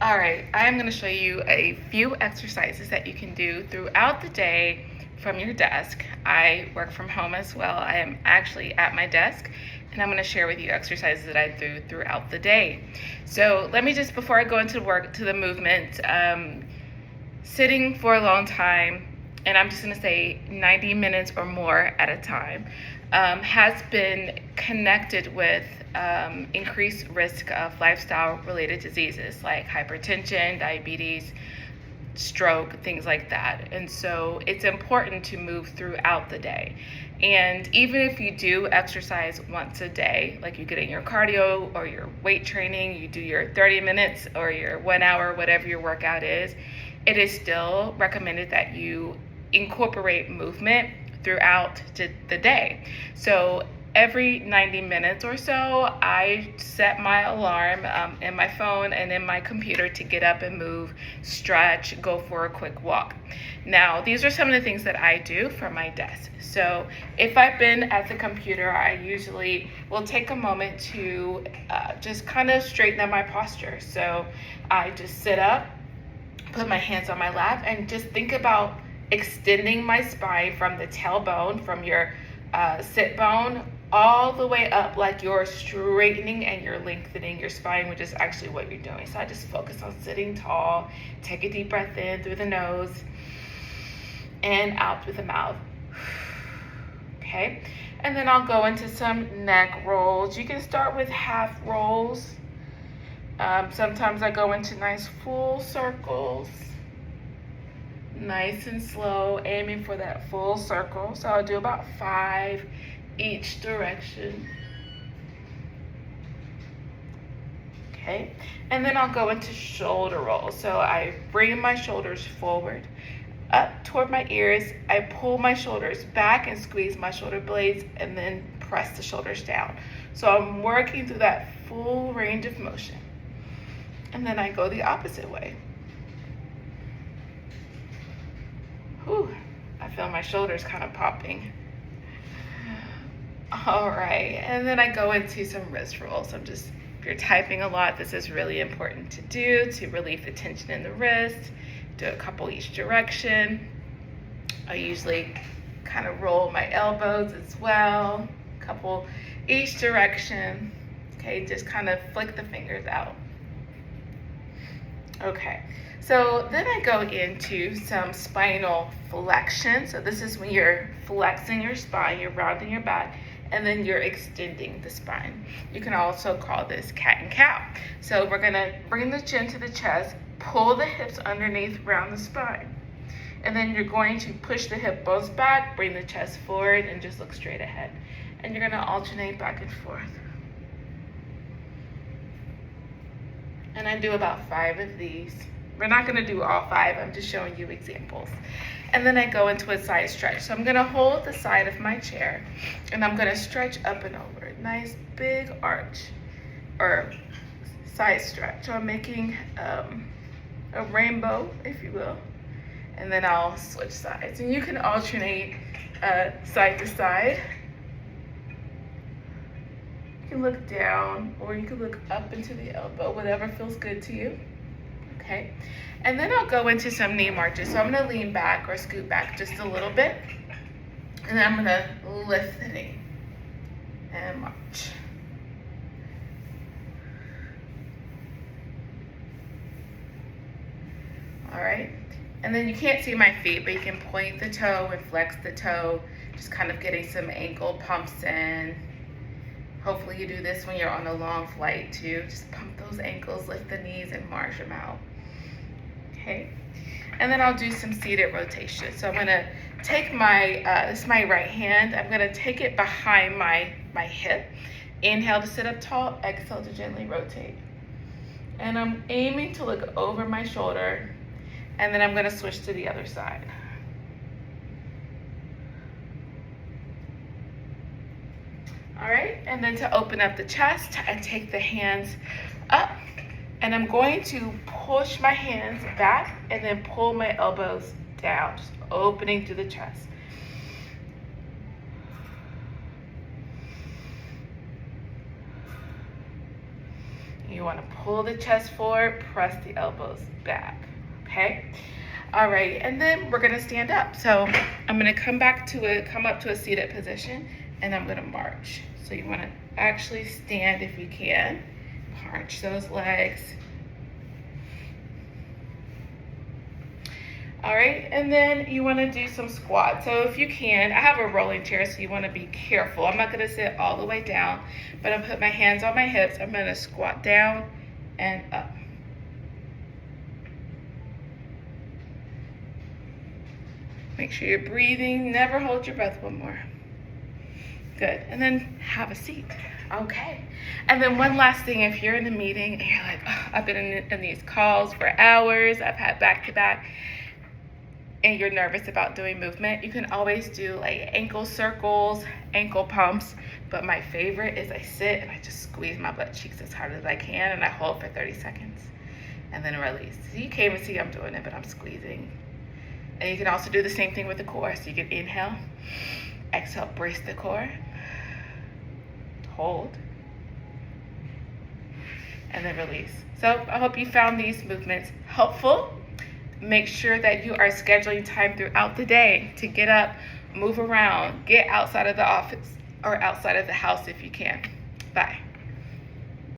All right, I am going to show you a few exercises that you can do throughout the day from your desk. I work from home as well. I am actually at my desk, and I'm going to share with you exercises that I do throughout the day. So let me just, before I go into work, to the movement, sitting for a long time, and I'm just going to say 90 minutes or more at a time, has been connected with increased risk of lifestyle-related diseases like hypertension, diabetes, stroke, things like that. And so it's important to move throughout the day. And even if you do exercise once a day, like you get in your cardio or your weight training, you do your 30 minutes or your 1 hour, whatever your workout is, it is still recommended that you incorporate movement throughout the day. So every 90 minutes or so, I set my alarm in my phone and in my computer to get up and move, stretch, go for a quick walk. Now, these are some of the things that I do from my desk. So if I've been at the computer, I usually will take a moment to just kind of straighten up my posture. So I just sit up, put my hands on my lap, and just think about extending my spine from the tailbone, from your sit bone, all the way up, like you're straightening and you're lengthening your spine, which is actually what you're doing. So I just focus on sitting tall, take a deep breath in through the nose and out through the mouth. Okay, and then I'll go into some neck rolls. You can start with half rolls. Sometimes I go into nice full circles, nice and slow, aiming for that full circle. So I'll do about 5 each direction. Okay, and then I'll go into shoulder rolls. So I bring my shoulders forward, up toward my ears. I pull my shoulders back and squeeze my shoulder blades, and then press the shoulders down. So I'm working through that full range of motion. And then I go the opposite way. Whew, I feel my shoulders kind of popping. All right, and then I go into some wrist rolls. If you're typing a lot, this is really important to do to relieve the tension in the wrist. Do a couple each direction. I usually kind of roll my elbows as well, a couple each direction. Okay, just kind of flick the fingers out. Okay, so then I go into some spinal flexion. So this is when you're flexing your spine, you're rounding your back, and then you're extending the spine. You can also call this cat and cow. So we're gonna bring the chin to the chest, pull the hips underneath, round the spine. And then you're going to push the hip bones back, bring the chest forward, and just look straight ahead. And you're gonna alternate back and forth. And I do about 5 of these. We're not gonna do all 5, I'm just showing you examples. And then I go into a side stretch. So I'm gonna hold the side of my chair and I'm gonna stretch up and over. Nice big arch or side stretch. So I'm making a rainbow, if you will. And then I'll switch sides. And you can alternate side to side. You can look down or you can look up into the elbow, whatever feels good to you. Okay, and then I'll go into some knee marches. So I'm gonna lean back or scoot back just a little bit, and then I'm gonna lift the knee and march. All right, and then you can't see my feet, but you can point the toe and flex the toe, just kind of getting some ankle pumps in. Hopefully you do this when you're on a long flight too. Just pump those ankles, lift the knees, and march them out. Okay, and then I'll do some seated rotation. So I'm gonna take my, this is my right hand, I'm gonna take it behind my hip. Inhale to sit up tall, exhale to gently rotate. And I'm aiming to look over my shoulder, and then I'm gonna switch to the other side. All right, and then to open up the chest, I take the hands up, and I'm going to push my hands back and then pull my elbows down, just opening through the chest. you want to pull the chest forward, press the elbows back, okay? All right, and then we're gonna stand up. So I'm gonna come up to a seated position, and I'm gonna march. So you wanna actually stand if you can. Arch those legs. All right, and then you wanna do some squats. So if you can, I have a rolling chair, so you wanna be careful. I'm not gonna sit all the way down, but I'm gonna put my hands on my hips. I'm gonna squat down and up. Make sure you're breathing. Never hold your breath. One more. Good. And then have a seat. Okay. And then one last thing, if you're in a meeting and you're like, oh, I've been in these calls for hours, I've had back-to-back, and you're nervous about doing movement, you can always do like ankle circles, ankle pumps. But my favorite is I sit and I just squeeze my butt cheeks as hard as I can, and I hold for 30 seconds and then release. So you can't even see I'm doing it, but I'm squeezing. And you can also do the same thing with the core. So you can inhale, exhale, brace the core, hold, and then release. So I hope you found these movements helpful. Make sure that you are scheduling time throughout the day to get up, move around, get outside of the office or outside of the house if you can. Bye.